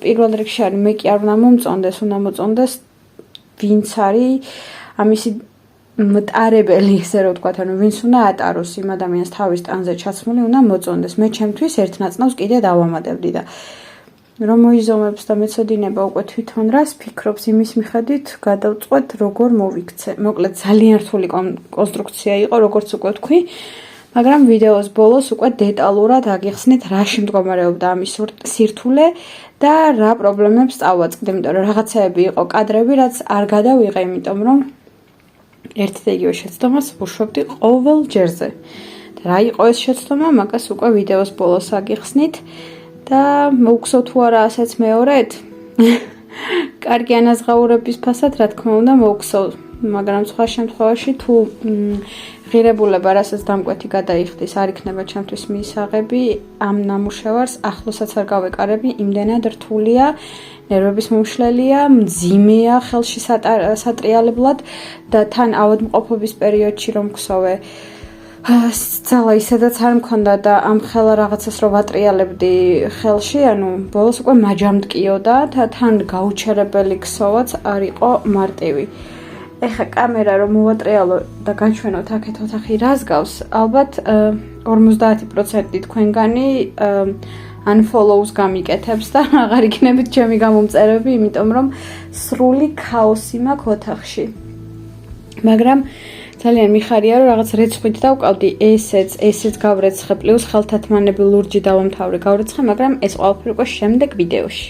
B: პირველ რიგში არის მე კი არ უნდა მომწონდეს, უნდა მოწონდეს ვინც არის ამისი მტარებელი, ესე რომ ვთქვათ, ანუ ვინც უნდა ატაროს იმ ადამიანს თავის ტანზე ჩაცმული, უნდა მოწონდეს. მე ჩემთვის ერთ ნაწნავს კიდე დავამატებდი და რომ მოიზომებს და მეცოდინება უკვე თვითონ რას ფიქრობს, იმის მიხედვით გადავწყვეტ როგორ მოვიქცე. მოკლედ ძალიან რთული კონსტრუქცია იყო, როგორც უკვე თქვი, მაგრამ ვიდეოს ბოლოს უკვე დეტალურად აგიხსნით, რაში მდგომარეობდა ამის სირთულე და რა პრობლემებს წავაწყდი, იმიტომ რომ რაღაცეები იყო კადრები, რაც არ გადავიღე, იმიტომ რომ ერთ და იგივე შეცდომას ვუშვებდი ყოველ ჯერზე. და რა იყო ეს შეცდომა, მაგას უკვე ვიდეოს ბოლოს აგიხსნით. და მოგხსოვ თუ არა ასეც მეორედ? კარგი ანაზღაურების ფასად, რა თქმა უნდა, მოგხსოვ, მაგრამ სხვა შემთხვევაში თუ ღირებულება რასაც დამკვეთი გადაიხდის, არ იქნება ჩემთვის მიისაღები, ამ ნამუშევარს ახლოსაც არ გავეკარები, იმდენად რთულია, ნერვების მომშლელია, მძიმეა ხელში სატრიალებლად და თან ავადმყოფობის პერიოდში რომ გხსოვე ძალა ისედაც არ მქონდა და ამ ხელა რაღაცას რო ვატრიალებდი ხელში, ანუ ბოლოს უკვე მაჯამტკიოდა და თან გაუჩერებელი ქსოვაც არ იყო მარტივი. ეხა კამერა რომ მოვატრიალო და განჩვენოთ აქეთ ოთახი რას გავს, ალბათ 50% თქვენგანი unfollows გამიკეთებს და აღარ იქნებით ჩემი გამომწერები, იმიტომ რომ სრული ქაოსი მაქვს ოთახში. მაგრამ ძალიან მიხარია, რომ რაღაც რეცხვით დავკავდი, ესეც გავრეცხე, პლუს ხელთათმანები ლურჯი დავამთავრე, გავრეცხე, მაგრამ ეს ყველაფერი უკვე შემდეგ ვიდეოში.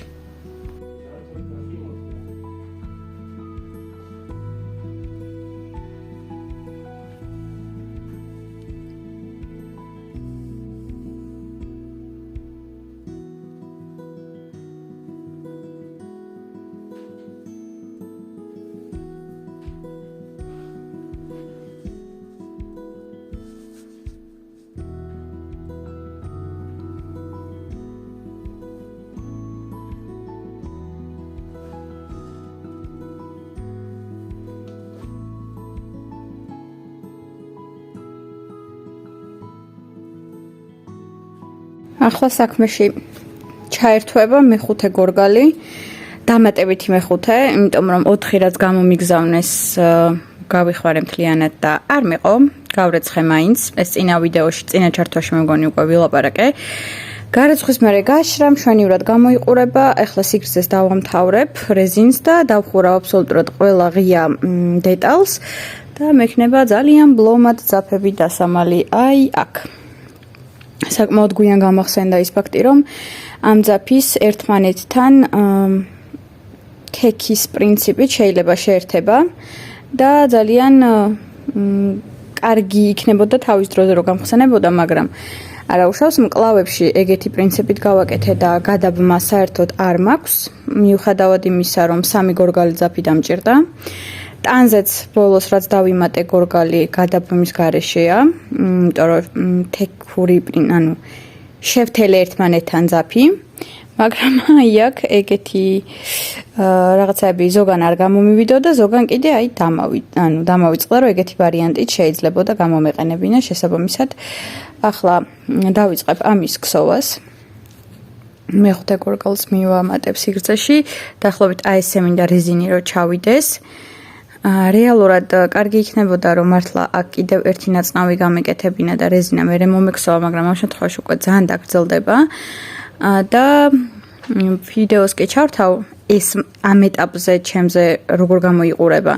B: ახლა საქმეში ჩაერთვება მეხუთე გორგალი, დამატებითი მეხუთე, იმიტომ რომ 4 რაც გამომიგზავნეს გავიხვარე მთლიანად და არ მეყო, გავრეცხე მაინც, ეს წინა ვიდეოში, წინა ჩართვაში მე მგონი უკვე ვილაპარაკე. გარეცხვის მერე გაშრა, მშვენივრად გამოიყურება, ახლა სიგრძეს დავამთავრებ რეზინს და დავხურავ აბსოლუტურად ყველა ღია დეტალს და მექნება ძალიან ბლომად ძაფები დასამალი აი აქ. საკმაოდ გვიან გამახსენდა ის ფაქტი, რომ ამ ძაფის ერთმანეთთან ქექის პრინციპით შეიძლება შეერთება და ძალიან კარგი იქნებოდა თავის დროზე რო გამხსენებოდა, მაგრამ არა უშავს მკლავებში ეგეთი პრინციპით გავაკეთე და გადაბმა საერთოდ არ მაქვს, მიუხედავად იმისა, რომ 3 გორგალი ძაფი დამჭირდა. ტანზეც ბოლოს რაც დავიმატე გორგალი გადაბმის გარეშეა, იმიტომ რომ თექური შევთელე ერთმანეთთან ძაფი, მაგრამ აი აქ ეგეთი რაღაცები ზოგან არ გამომივიდო და ზოგან კიდე აი დამავიწყდა, რომ ეგეთი ვარიანტით შეიძლებოდა გამომეყენებინა შესაბამისად. ახლა დავიწყებ ამის ქსოვას. მეხუთე გორგალს მივამატებ სიგრძეში, დაახლოებით აი ესე მინდა რეზინი რო ჩავიდეს. რეალურად კარგი იქნებოდა რომ მართლა აქ კიდევ ერთი ნაწნავი გამეკეთებინა და რეზინა მერე მომექსოვა, მაგრამ ამ შემთხვევაში უკვე ძალიან დაგრძელდება და ვიდეოს კი ჩავთავ ეს ამ ეტაპზე ჩემზე როგორ გამოიყურება,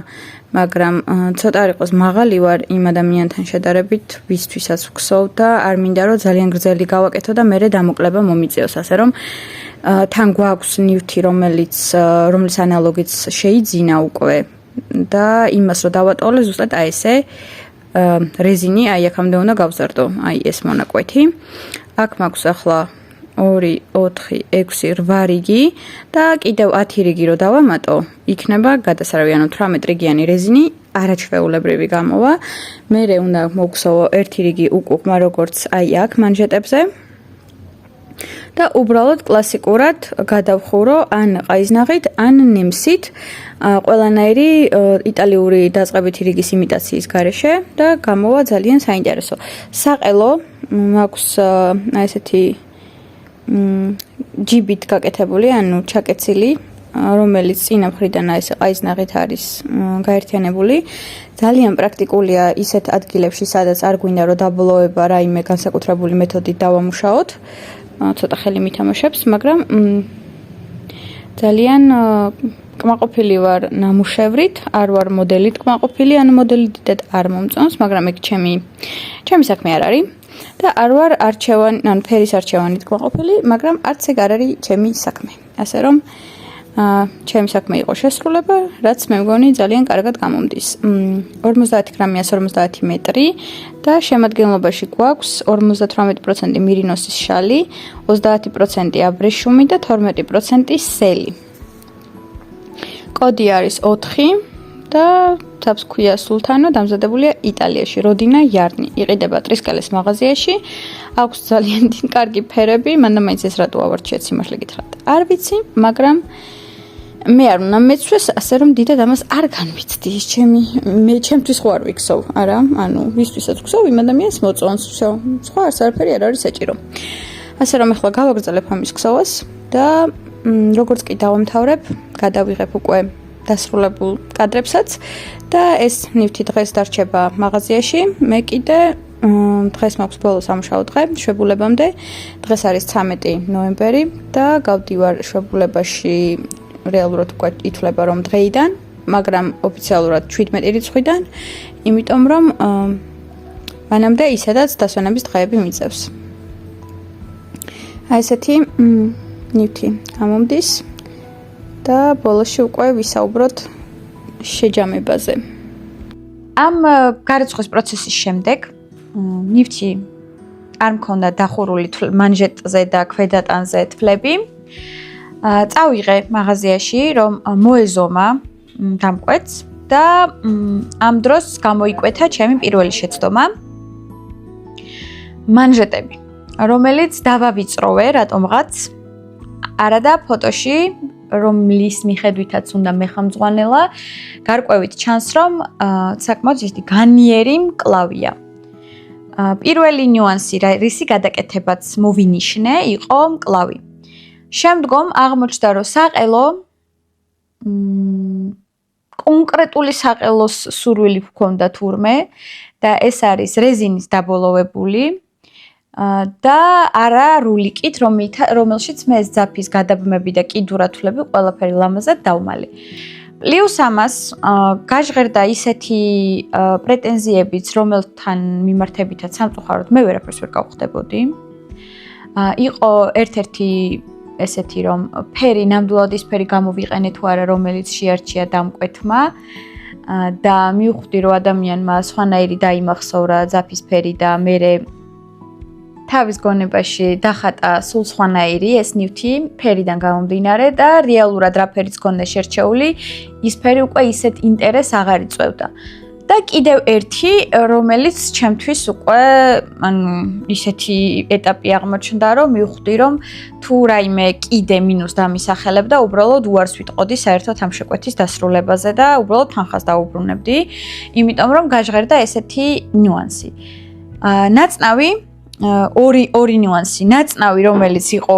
B: მაგრამ ცოტა არ იყოს მაღალი ვარ იმ ადამიანთან შედარებით, ვისთვისაც ვქსოვ და არ მინდა რომ ძალიან გრძელი გავაკეთო და მერე დამოკლება მომიწეოს, ასე რომ თან გვაქვს ნივთი, რომლის ანალოგიც შეიძინა უკვე და იმას რომ დავატოვე ზუსტად აი ესე რეზინი აი აქამდე უნდა გავზარდო, აი ეს მონაკვეთი. აქ მაქვს ახლა 2, 4, 6, 8 რიგი და კიდევ 10 რიგი რო დავამატო, იქნება გადასარავი, ანუ 18 რიგიანი რეზინი არაჩვეულებრივი გამოვა. მერე უნდა მოვქსოვო 1 რიგი უკუღმა როგორც აი აქ მანჟეტებზე. და უბრალოდ კლასიკურად გადავხურო ან ყაიზნაღით, ან ნემსით, ყველანაირი იტალიური დაწყებითი რიგის იმიტაციის გარეშე და გამოვა ძალიან საინტერესო. საყელო მაქვს აი ესეთი ჯიბით გაკეთებული, ანუ ჩაკეცილი, რომელიც წინა მხრიდან აი ესე ყაიზნაღით არის გაერთიანებული. ძალიან პრაქტიკულია ისეთ ადგილებში, სადაც არ გვინდა რომ დაბლოება რაიმე განსაკუთრებული მეთოდით დავამუშაოთ. ცოტა ხელი მითამაშებს, მაგრამ ძალიან კმაყოფილი ვარ ნამუშევრით, არ ვარ მოდელით კმაყოფილი, ანუ მოდელი დიდად არ მომწონს, მაგრამ ეგ ჩემი საქმე არ არის და არ ვარ ფერის არჩევანით კმაყოფილი, მაგრამ არც ეგ არ არის ჩემი საქმე. ასე რომ ჩემი საქმე იყო შესრულება, რაც მე მგონი ძალიან კარგად გამომდის. 50 გრამია 50 მეტრი და შემადგენლობაში გვაქვს 58% მირინოსის შალი, 30% აბრეშუმი და 12% სელი. კოდი არის 4 და თავს ქვია სულთანო, დამზადებულია იტალიაში, როდინა იარნი. იყიდება ტრისკელეს მაღაზიაში. აქვს ძალიან კარგი ფერები, მანდა მაინც ეს რატო ავარჩიეთ სიმართლე გითხრათ. არ ვიცი, მაგრამ მე არ უნდა მეცვეს, ასე რომ დიდად ამას არ განვიცდი. ჩემთვის ხო არ ვიქსოვ, არა, ანუ ვისთვისაც ვქსოვ, იმ ადამიანს მოწონს, всё. სხვა არაფერი არ არის საჭირო. ასე რომ ახლა გავაგრძელებ ამის ქსოვას და როგორც კი დავამთავრებ, გადავიღებ უკვე დასრულებულ კადრებსაც და ეს ნივთი დღეს დარჩება მაღაზიაში. მე კიდე დღეს მაქვს ბოლო სამუშაო დღე შვებულებამდე. დღეს არის 13 ნოემბერი და გავდივარ შვებულებაში რეალურად უკვე ითვლება რომ დღეიდან, მაგრამ ოფიციალურად 17 რიცხვიდან, იმიტომ რომ მანამდე ისედაც დასვენების დღეები მიწევს. აი ესეთი ნივთი გამომდის და ბოლოში უკვე ვისაუბროთ შეჯამებაზე.
A: ამ გარიცხვის პროცესის შემდეგ ნივთი არ მქონდა დახურული მანჟეტზე და ქვედატანზე თვლები. წავიღე მაღაზიაში, რომ მოეზომა დამკვეთს და ამ დროს გამოიკვეთა ჩემი პირველი შეცდომა. მანჟეტები, რომელიც დავავიწროვე რატომღაც, არადა ფოტოში, რომლის მიხედვითაც უნდა მეხამძღვანელა, გარკვევით ჩანს, რომ საკმაოდ ისეთი განიერი მკლავია. პირველი ნიუანსი, რისი გადაკეთებაც მოვინიშნე, იყო მკლავი. შემდგომ აღმოჩნდა, რომ საყელო კონკრეტული საყელოს სურვილი ჰქონდა თურმე და ეს არის რეზინის დაბოლოვებული და არა რულიკით, რომელშიც მე ეს ძაფის გადაბმები და კიდურათვლები ყველაფერი ლამაზად დავმალე. პლუს ამას გაჟღერდა ისეთი პრეტენზიებიც, რომელთან მიმართებითაც სამწუხაროდ მე ვერაფერს ვერ გავხდებოდი. იყო ერთ-ერთი ესეთი რომ ფერი ნამდვილად ის ფერი გამოვიყენე თუ არა რომელიც შეარჩია დამკვეთმა და მივხვდი რომ ადამიანმა სხვანაირი დაიმახსოვრა ძაფის ფერი და მერე თავის გონებაში დახატა სულ სხვანაირი ეს ნივთი ფერიდან გამომდინარე და რეალურად რა ფერიც ქონდა შერჩეული ის ფერი უკვე ისეთ ინტერესს აღარ იწვევდა და კიდევ ერთი რომელიც ჩემთვის უკვე ისეთი ეტაპი აღმოჩნდა რომ მივხვდი რომ თუ რაიმე კიდე მინუს დამისახელებდა უბრალოდ უარს ვიტყოდი საერთოდ ამ შეკვეთის დასრულებაზე და უბრალოდ თანხას დაუბრუნებდი იმიტომ რომ გაჟღერდა ესეთი ნიუანსი ნაცნავი ორი ნიუანსი ნაცნავი რომელიც იყო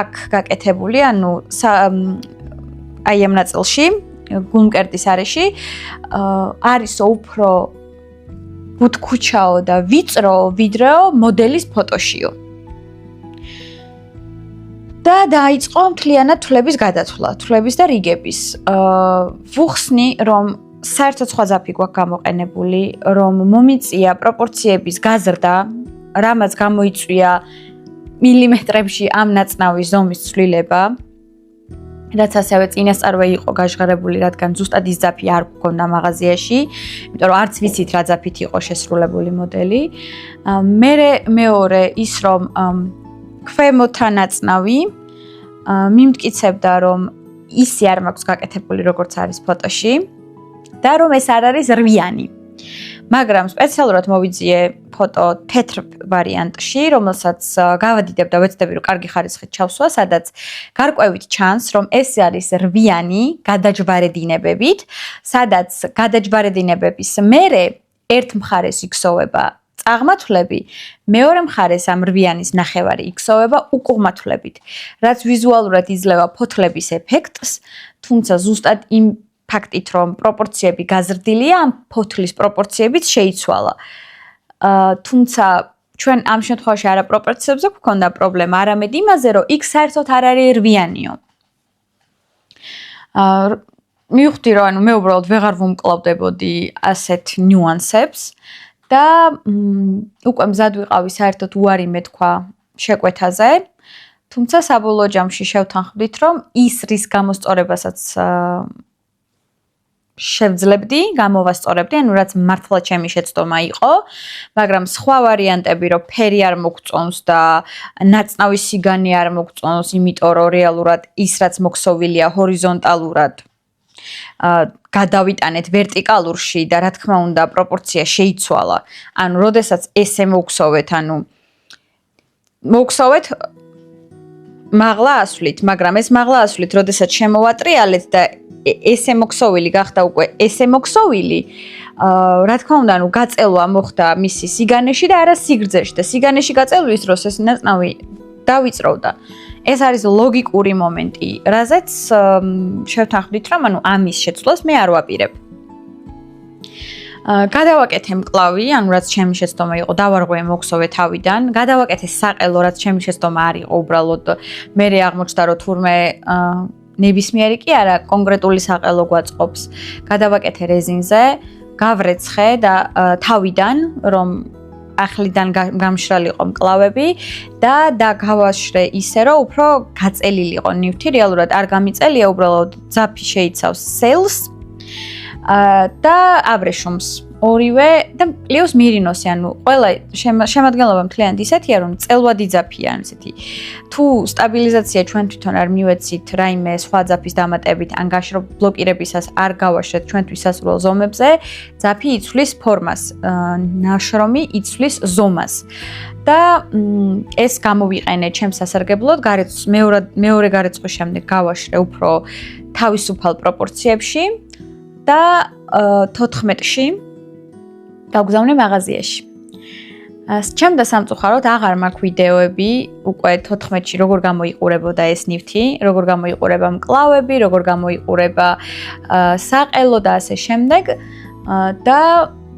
A: აქ გაკეთებული ანუ აი ამ ნაწილში გულმკერდის არეში არის უფრო ბუთქუჩაო და ვიწრო ვიდრე მოდელის ფოტოშიო და დაიწყო მთლიანად თვლების გადაცვლა თვლების და რიგების ვუხსნი რომ საერთოდ სხვა ძაფი გვაქვს გამოყენებული რომ მომიწია პროპორციების გაზრდა რამაც გამოიწვია მილიმეტრებში ამ ნაცნავის ზომის ცვლილება რაც ასევე წინასწარვე იყო გაჟღერებული რადგან ზუსტად ის ძაფი არ გქონდა მაღაზიაში იმიტომ რომ არც ვიცით რა ძაფით იყო შესრულებული მოდელი მეორე ის რომ ქვემოთა ნაცნავი მიმტკიცებდა რომ ისი არ მაქვს გაკეთებული როგორც არის ფოტოში და რომ ეს არ არის რვიანი მაგრამ სპეციალურად მოვიძიე ფოტო თეთრ ვარიანტში, რომელსაც გავადიდებ და ვეცდები რომ კარგი ხარისხით ჩავსვა, სადაც გარკვევით ჩანს, რომ ეს არის რვიანი გადაჯვარედინებებით, სადაც გადაჯვარედინებების მერე ერთ მხარეს იქსოვება წაღმათვლები, მეორე მხარეს ამ რვიანის ნახევარი იქსოვება უკუღმათვლებით, რაც ვიზუალურად იძლევა ფოთლების ეფექტს, თუმცა ზუსტად იმ ფაქტით რომ პროპორციები გაზრდილია ამ ფოთლის პროპორციებიც შეიცვალა. თუმცა ჩვენ ამ შემთხვევაში არა პროპორციებზე გვქონდა პრობლემა, არამედ იმაზე რომ იქ საერთოდ არ არის რვიანიო. მივხვდი რომ ანუ მე უბრალოდ ვეღარ ვუმკლავდებოდი ასეთ ნიუანსებს და უკვე მზად ვიყავი საერთოდ უარი მეთქვა შეკვეთაზე. თუმცა საბოლოო ჯამში შევთანხმდით რომ ის რის გამოსწორებასაც შევძლებდი, გამოვასწორებდი, ანუ რაც მართლა ჩემი შეცდომა იყო, მაგრამ სხვა ვარიანტები, რომ ფერი არ მოგწონს და ნაცნავის სიგანი არ მოგწონს, იმიტომ რომ რეალურად ის რაც მოქსოვილია ჰორიზონტალურად გადავიტანეთ ვერტიკალურში და რა თქმა უნდა პროპორცია შეიცვალა. ანუ როდესაც ესე მოგქსოვეთ, ანუ მოგქსოვეთ მაღლა ასვლით, მაგრამ ეს მაღლა ასვლით, როდესაც შემოვატრიალეთ და ესე მოქსოვილი გახდა უკვე ესე მოქსოვილი, რა თქმა უნდა, ანუ გაწელვა მოხდა მისი სიგანეში და არა სიგრძეში და სიგანეში გაწელვის დროს ეს ნაცნავი დავიწროვდა. ეს არის ლოგიკური მომენტი, რაზეც შევთანხმდით, რომ ანუ ამის შეცვლას მე არ ვაპირებ. გადავაკეთე მკლავი, ანუ რაც ჩემი შეცდომა იყო, დავარღვე მოქსოვე თავიდან, გადავაკეთე საყელო, რაც ჩემი შეცდომა არ იყო, უბრალოდ მე აღმოჩნდა, რომ თურმე ნებისმიერი კი არა, კონკრეტული საყელო გვაწყობს. გადავაკეთე რეზინზე, გავრეცხე და თავიდან, რომ ახლიდან გამშრალიყო მკლავები და გავაშრე ისე, რომ უფრო გაწელილიყო ნივთი, რეალურად არ გამიწელია, უბრალოდ ძაფი შეიცავს სელს და აბრეშუმს. ორივე და პლიუს მირინოსი, ანუ ყველა შემადგენლობა მთლიანად ისეთია, რომ წელვადი ძაფია, ანუ ესეთი. თუ სტაბილიზაცია ჩვენ თვითონ არ მივეცით რაიმე სხვა ძაფის დამატებით, ან გაშრო ბლოკირებისას არ გავაშრეთ ჩვენთვის სასურველ ზომებზე, ძაფი იცვლის ფორმას, ნაშრომი იცვლის ზომას. და ეს გამოვიყენე ჩემს სასარგებლოდ, მეორე გარეცხვის შემდეგ გავაშრე უფრო თავისუფალ პროპორციებში და 14-ში გავგზავნე მაღაზიაში. ჩემდა სამწუხაროდ აღარ მაქვს ვიდეოები უკვე 14-ში როგორ გამოიყურებოდა ეს ნივთი, როგორ გამოიყურება მკლავები, როგორ გამოიყურება საყელო და ასე შემდეგ და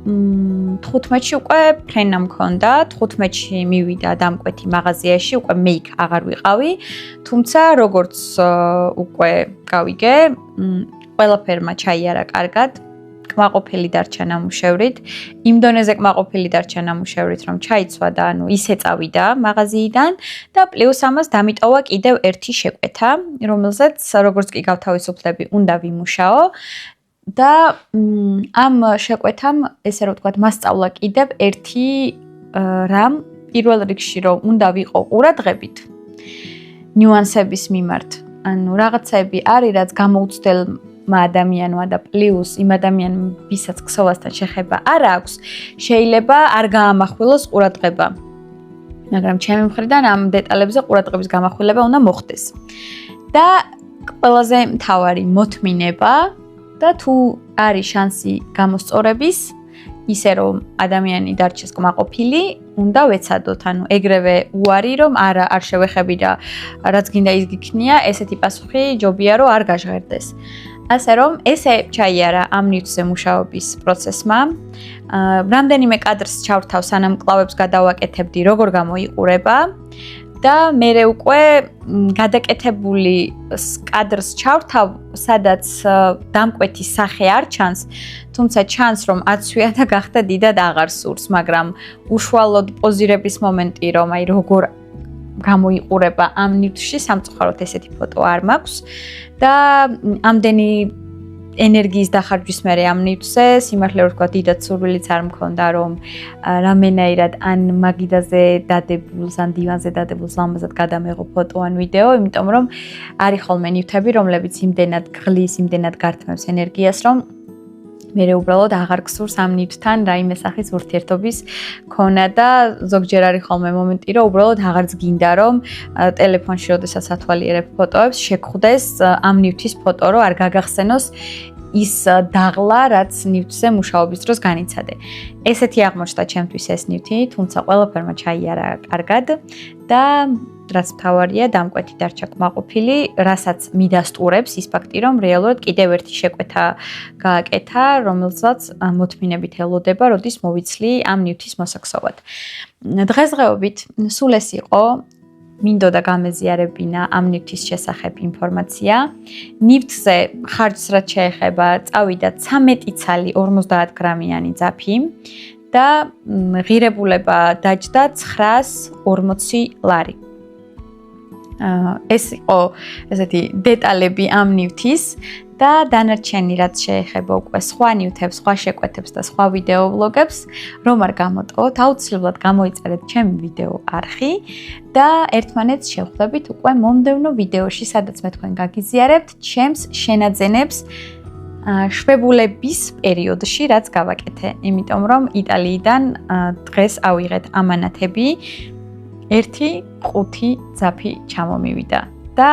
A: 15-ში უკვე ფრენა მქონდა, 15-ში მივიდა დამკვეთი მაღაზიაში, უკვე მე იქ აღარ ვიყავი, თუმცა როგორც უკვე გავიგე, ყველაფერმა ჩაიარა კარგად. კმაყოფილი დარჩა ნამუშევრით, იმ დონეზე კმაყოფილი დარჩა ნამუშევრით, რომ ჩაიცვა და ისე წავიდა მაღაზიიდან და პლუს ამას დამიტოვა კიდევ ერთი შეკვეთა, რომელზეც როგორც კი გავთავისუფლები, უნდა ვიმუშაო და ამ შეკვეთამ ესე რომ ვთქვათ, მასწავლა კიდევ ერთი რამ პირველ რიგში რომ უნდა ვიყო ყურადღებით ნიუანსების მიმართ. ანუ რაღაცები არის, რაც გამოუცდელმა ადამიანმა და პლუს იმ ადამიანმა, ვისაც ქსოვასთან შეხება არ აქვს, შეიძლება არ გაამახვილოს ყურადღება. მაგრამ ჩემი მხრიდან ამ დეტალებზე ყურადღების გამახვილება უნდა მოხდეს. და ყველაზე მთავარი მოთმინება და თუ არის შანსი გამოსწორების, ისე რომ ადამიანი დარჩეს კმაყოფილი, უნდა ვეცადოთ, ანუ ეგრევე უარი რომ არა არ შევეხები და რაც გინდა ის გიქნია, ესეთი პასუხი ჯობია რომ არ გაჟღერდეს. ასე რომ ესე ჩაიარა ამ ნივთზე მუშაობის პროცესმა. რამდენიმე კადრს ჩავრთავ, სანამ კლავებს გადავაკეთებდი, როგორ გამოიყურება და მე უკვე გადაკეთებული კადრს ჩავრთავ, სადაც დამკვეთის სახე არ ჩანს, თუმცა ჩანს რომ აცვია და გახდა დიდად აღარ სურს, მაგრამ უშუალოდ პოზირების მომენტი რომ აი როგორ გამოიყურება ამ ნივთში, სამწუხაროდ ესეთი ფოტო არ მაქვს და ამდენი ენერგიის დახარჯვის მერე ამ ნივთზე, სიმართლე რომ ვთქვა, დიდად სურვილიც არ მქონდა, რომ რამენაირად ან მაგიდაზე დადებულს, ან დივანზე დადებულს ლამაზად გადამეღო ფოტო ან ვიდეო, იმიტომ რომ არის ხოლმე ნივთები, რომლებიც იმდენად გღლის, იმდენად გართმევს ენერგიას, რომ მე უბრალოდ აღარ გსურს ამ ნივთთან რაიმე სახის ურთიერთობის ქონა და ზოგჯერ არის ხოლმე მომენტი, რომ უბრალოდ აღარც გინდა, რომ ტელეფონში როდესაც ათვალიერებ ფოტოებს, შეგხვდეს ამ ნივთის ფოტო, რომ არ გაგახსენოს ის დაღლა, რაც ნივთზე მუშაობის დროს განიცადე. ესეთი აღმოჩნდა ჩემთვის ეს ნივთი, თუმცა ყველაფერმა ჩაიარა კარგად და რაც მთავარია, დამკვეთი დარჩა კმაყოფილი, რასაც მიდასტურებს ის ფაქტი, რომ რეალურად კიდევ ერთი შეკვეთა გააკეთა, რომელსაც მოთმინებით ელოდება, როდის მოვიცლი ამ ნივთის მოსაქსოვად. დღესდღეობით სულ ეს იყო, მინდოდა გამეზიარებინა ამ ნივთის შესახებ ინფორმაცია. ნივთზე ხარჯს რაც შეეხება, წავიდა 13 ცალი 50 გრამიანი ძაფი და ღირებულება დაჯდა 940 ლარი. ეს იყო ესეთი დეტალები ამ ნივთის და დანარჩენი რაც შეეხება უკვე სხვა ნივთებს, სხვა შეკვეთებს და სხვა ვიდეო ვლოგებს, რომ არ გამოტოვოთ, აუცილებლად გამოიწერეთ ჩემი ვიდეო არხი და ერთმანეთს შევხვდებით უკვე მომდევნო ვიდეოში, სადაც მე თქვენ გაგიზიარებთ ჩემს შენაძენებს შვებულების პერიოდში, რაც გავაკეთე, იმიტომ რომ იტალიიდან დღეს ავიღეთ ამანათები 1-5 ძაფი ჩამომივიდა და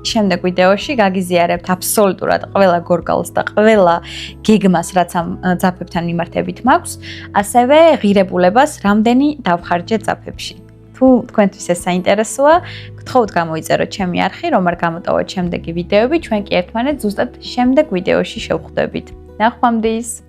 A: შემდეგ ვიდეოში გაგიზიარებთ აბსოლუტურად ყველა გორგალს და ყველა გეგმას, რაც ამ ძაფებთან მიმართებით მაქვს, ასევე ღირებულებას რამდენი დავხარჯე ძაფებში. თუ თქვენთვის ეს საინტერესოა, გთხოვთ გამოიწეროთ ჩემი არხი, რომ არ გამოტოვოთ შემდეგი ვიდეოები, ჩვენ კი ერთმანეთს ზუსტად შემდეგ ვიდეოში შევხვდებით. ნახვამდის!